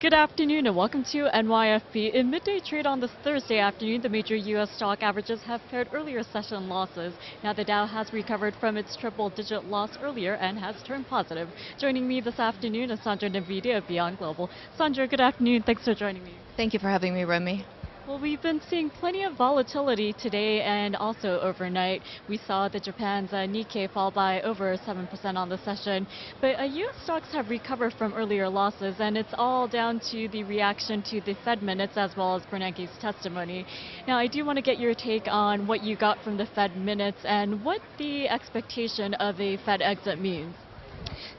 Good afternoon and welcome to NYFB. In midday trade on this Thursday afternoon, the major U.S. stock averages have paired earlier session losses. Now the Dow has recovered from its triple-digit loss earlier and has turned positive. Joining me this afternoon is Sandra and Navidi of BeyondGlobal. Sandra, good afternoon. Thanks for joining me. Thank you for having me, Remy. Well, we've been seeing plenty of volatility today and also overnight. We saw the Japan's Nikkei fall by over 7% on the session. But U.S. stocks have recovered from earlier losses, and it's all down to the reaction to the Fed minutes as well as Bernanke's testimony. Now, I do want to get your take on what you got from the Fed minutes and what the expectation of a Fed exit means.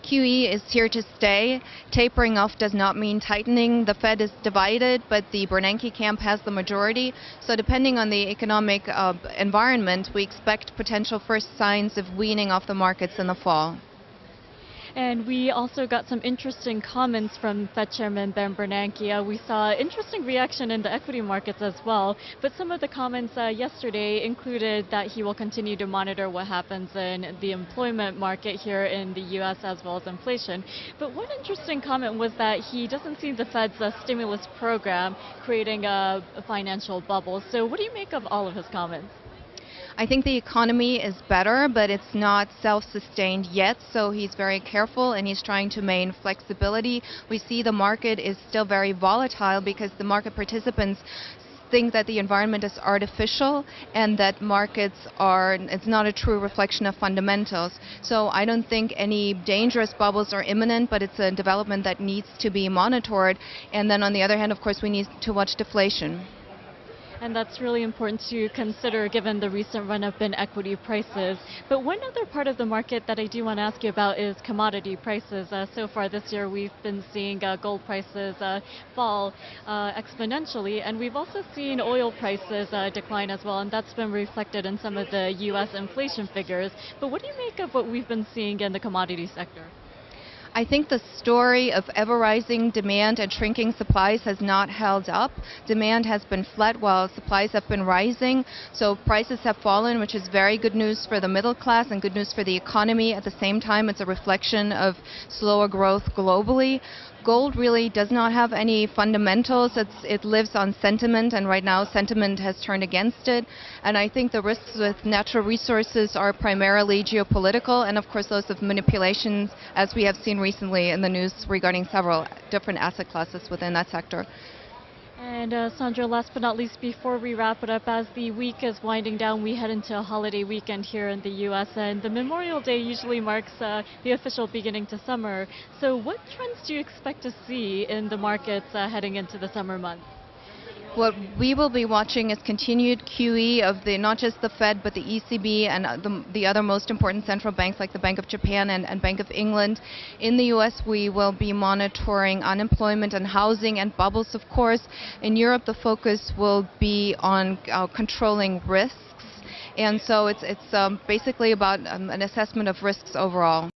QE is here to stay. Tapering off does not mean tightening. The Fed is divided, but the Bernanke camp has the majority. So depending on the economic environment, we expect potential first signs of weaning off the markets in the fall. And we also got some interesting comments from Fed Chairman Bernanke. We saw interesting reaction in the equity markets as well, but some of the comments yesterday included that he will continue to monitor what happens in the employment market here in the U.S. as well as inflation. But one interesting comment was that he doesn't see the Fed's stimulus program creating a financial bubble. So what do you make of all of his comments? I think the economy is better, but it's not self-sustained yet, so he's very careful and he's trying to maintain flexibility. We see the market is still very volatile because the market participants think that the environment is artificial and that it's not a true reflection of fundamentals. So I don't think any dangerous bubbles are imminent, but it's a development that needs to be monitored. And then on the other hand, of course, we need to watch deflation. And that's really important to consider given the recent run-up in equity prices. But one other part of the market that I do want to ask you about is commodity prices. So far this year we've been seeing gold prices fall exponentially, and we've also seen oil prices decline as well, and that's been reflected in some of the U.S. inflation figures. But what do you make of what we've been seeing in the commodity sector? I think the story of ever-rising demand and shrinking supplies has not held up. Demand has been flat while supplies have been rising. So prices have fallen, which is very good news for the middle class and good news for the economy. At the same time, it's a reflection of slower growth globally. Gold really does not have any fundamentals. It lives on sentiment, and right now sentiment has turned against it. And I think the risks with natural resources are primarily geopolitical and, of course, those of manipulations, as we have seen recently in the news regarding several different asset classes within that sector. And Sandra, last but not least, before we wrap it up, as the week is winding down, we head into a holiday weekend here in the U.S., and the Memorial Day usually marks the official beginning to summer. So what trends do you expect to see in the markets heading into the summer months? What we will be watching is continued QE of not just the Fed, but the ECB and the other most important central banks like the Bank of Japan and Bank of England. In the U.S., we will be monitoring unemployment and housing and bubbles, of course. In Europe, the focus will be on controlling risks. And so it's basically about an assessment of risks overall.